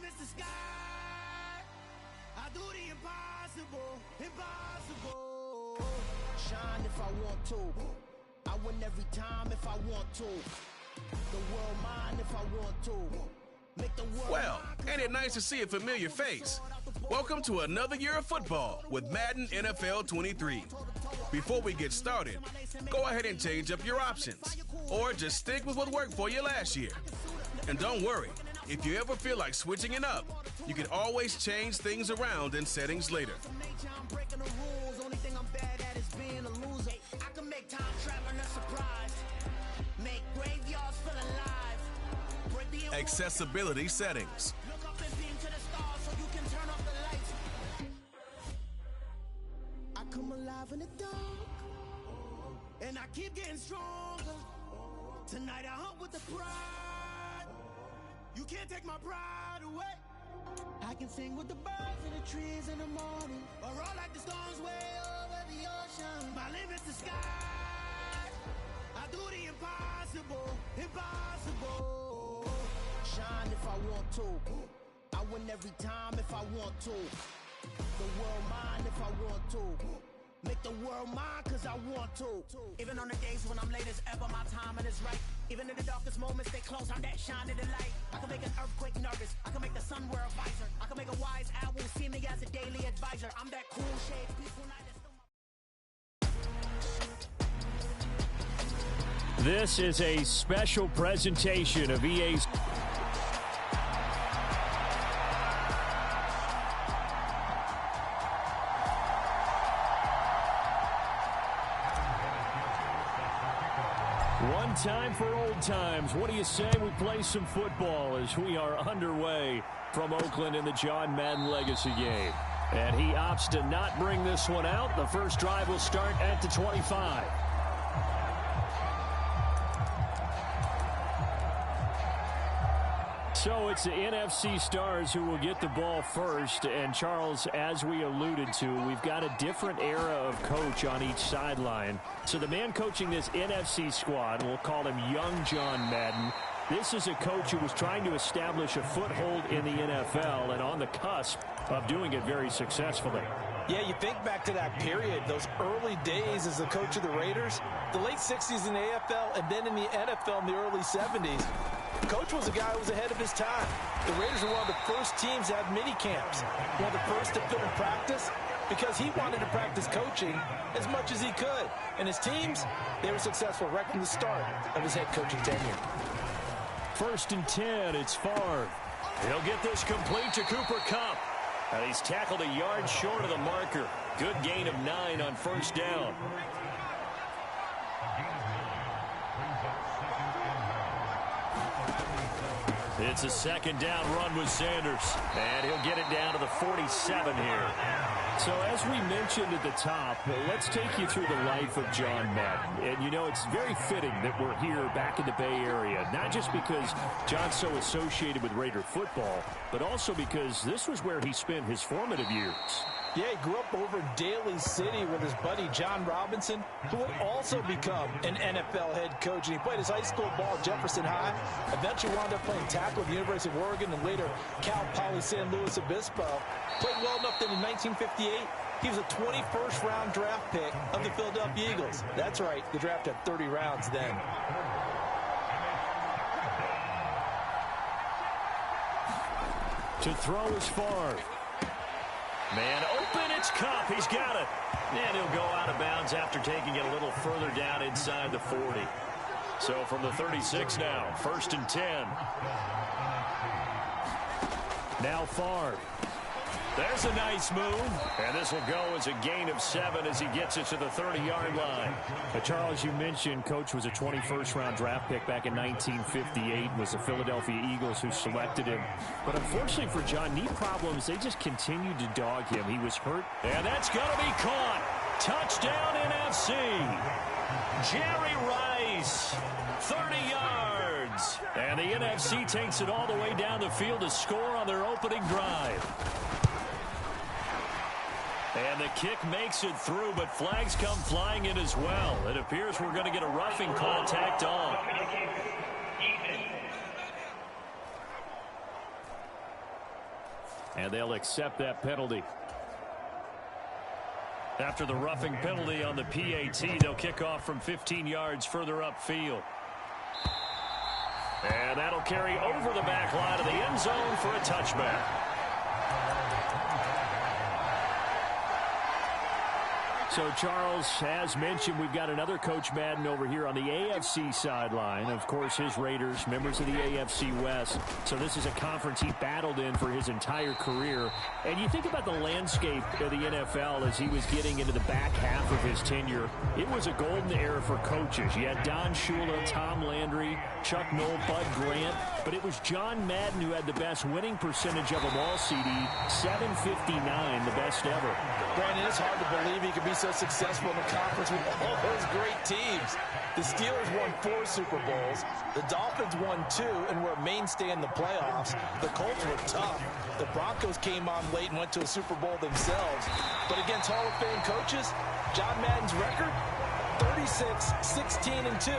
limit's the sky. I do the impossible, impossible. Shine if I want to. I win every time if I want to. The world mine if I want to. Make the world well, ain't it nice to see a familiar face? Welcome to another year of football with Madden NFL 23. Before we get started, go ahead and change up your options, or just stick with what worked for you last year. And don't worry, if you ever feel like switching it up, you can always change things around in settings later. Accessibility settings. I come alive in the dark, and I keep getting stronger. Tonight I hunt with the pride. You can't take my pride away. I can sing with the birds and the trees in the morning, or roll like the storms way over the ocean. My limit's the sky. I do the impossible, impossible. Shine if I want to. I win every time if I want to. The world mine if I want to. Make the world mine cause I want to. Even on the days when I'm late as ever, my timing is right. Even in the darkest moments, stay close, I'm that shining the light. I can make an earthquake nervous. I can make the sun wear a visor. I can make a wise owl see me as a daily advisor. I'm that cool shade, peaceful night. This is a special presentation of EA's. One time for old times. What do you say we play some football as we are underway from Oakland in the John Madden Legacy game? And he opts to not bring this one out. The first drive will start at the 25. So it's the NFC stars who will get the ball first. And, Charles, as we alluded to, we've got a different era of coach on each sideline. So the man coaching this NFC squad, we'll call him Young John Madden. This is a coach who was trying to establish a foothold in the NFL and on the cusp of doing it very successfully. Yeah, you think back to that period, those early days as the coach of the Raiders, the late 60s in the AFL and then in the NFL in the early 70s. The coach was a guy who was ahead of his time. The Raiders were one of the first teams to have mini camps, one of the first to film practice, because he wanted to practice coaching as much as he could. And his teams, they were successful right from the start of his head coaching tenure. 1st and 10, it's Favre. He'll get this complete to Cooper Kupp. And he's tackled a yard short of the marker. Good gain of 9 on 1st down. It's a 2nd down run with Sanders. And he'll get it down to the 47 here. So as we mentioned at the top, let's take you through the life of John Madden. And, you know, it's very fitting that we're here back in the Bay Area, not just because John's so associated with Raider football, but also because this was where he spent his formative years. Yeah, he grew up over in Daly City with his buddy John Robinson, who would also become an NFL head coach. And he played his high school ball at Jefferson High, eventually wound up playing tackle at the University of Oregon and later Cal Poly San Luis Obispo. Played well enough that in 1958, he was a 21st round draft pick of the Philadelphia Eagles. That's right, the draft had 30 rounds then. To throw is Favre. Man open, it's Kupp. He's got it. And he'll go out of bounds after taking it a little further down inside the 40. So from the 36 now, 1st and 10. Now Favre. There's a nice move. And this will go as a gain of 7 as he gets it to the 30-yard line. But Charles, you mentioned Coach was a 21st round draft pick back in 1958. It was the Philadelphia Eagles who selected him. But unfortunately for John, knee problems, they just continued to dog him. He was hurt. And that's going to be caught. Touchdown NFC. Jerry Rice, 30 yards. And the NFC takes it all the way down the field to score on their opening drive. And the kick makes it through, but flags come flying in as well. It appears we're going to get a roughing contact on. And they'll accept that penalty. After the roughing penalty on the PAT, they'll kick off from 15 yards further upfield. And that'll carry over the back line of the end zone for a touchback. So, Charles, as mentioned, we've got another Coach Madden over here on the AFC sideline. Of course, his Raiders, members of the AFC West. So this is a conference he battled in for his entire career. And you think about the landscape of the NFL as he was getting into the back half of his tenure. It was a golden era for coaches. You had Don Shula, Tom Landry, Chuck Noll, Bud Grant. But it was John Madden who had the best winning percentage of them all, CD. 759, the best ever. Brandon, it's hard to believe he could be so successful in the conference with all those great teams. The Steelers won 4 Super Bowls. The Dolphins won 2 and were a mainstay in the playoffs. The Colts were tough. The Broncos came on late and went to a Super Bowl themselves. But against Hall of Fame coaches, John Madden's record, 36-16-2.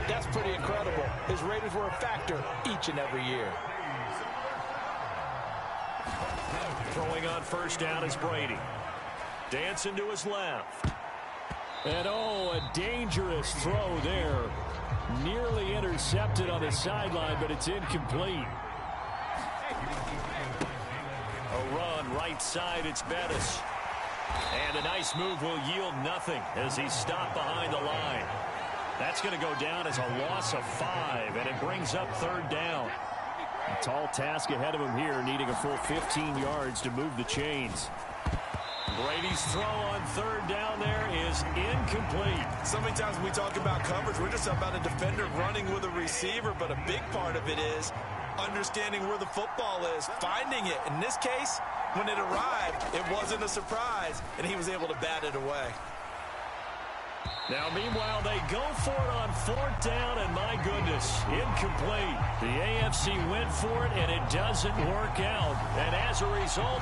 That's pretty incredible. His Raiders were a factor each and every year. Throwing on first down is Brady. Dancing to his left. And a dangerous throw there. Nearly intercepted on the sideline, but it's incomplete. A run right side, it's Bettis. And a nice move will yield nothing as he's stopped behind the line. That's going to go down as a loss of 5, and it brings up third down. A tall task ahead of him here, needing a full 15 yards to move the chains. Brady's throw on third down there is incomplete. So many times when we talk about coverage, we're just about a defender running with a receiver, but a big part of it is understanding where the football is, finding it. In this case, when it arrived, it wasn't a surprise, and he was able to bat it away. Now, meanwhile, they go for it on fourth down, and my goodness, incomplete. The AFC went for it, and it doesn't work out. And as a result,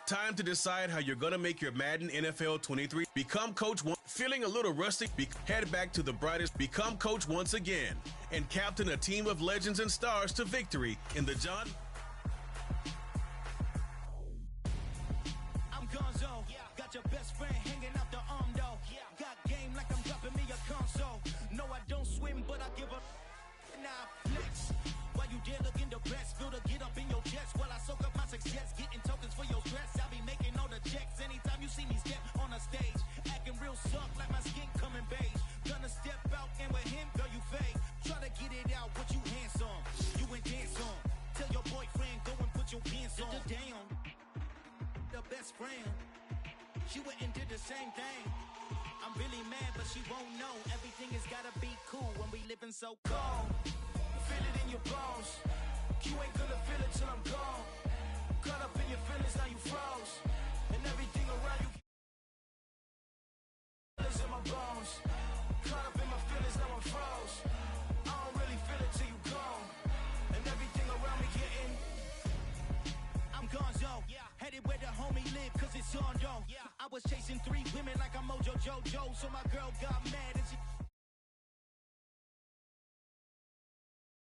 Time to decide how you're going to make your Madden NFL 23. Become Coach once. Feeling a little rusty? Head back to the brightest. Become Coach once again and captain a team of legends and stars to victory in the John. I'm Gonzo. Got your best friend hanging out the arm though. Got game like I'm dropping me a console. No, I don't swim, but I give a flex. While you dare look in the press, feel the get up in your chest while I soak up my success, getting tokens for your stress. I'll be making all the checks anytime you see me step on a stage, acting real soft like my skin coming beige. Gonna step out and with him, girl, you fake. Try to get it out, what you handsome, you ain't dance on. Tell your boyfriend go and put your pants on. Down, the best friend, she went and did the same thing. I'm really mad, but she won't know. Everything has gotta be cool when we living so cold. Feel it in your bones. You ain't gonna feel it till I'm gone. Caught up in your feelings, now you froze. And everything around you is in my bones. Caught up in my feelings, now I'm froze. I don't really feel it till you gone. And everything around me getting. I'm Gonzo. Headed where the homie live, cause it's on though. I was chasing 3 women like I'm Mojo Jojo. So my girl got mad and she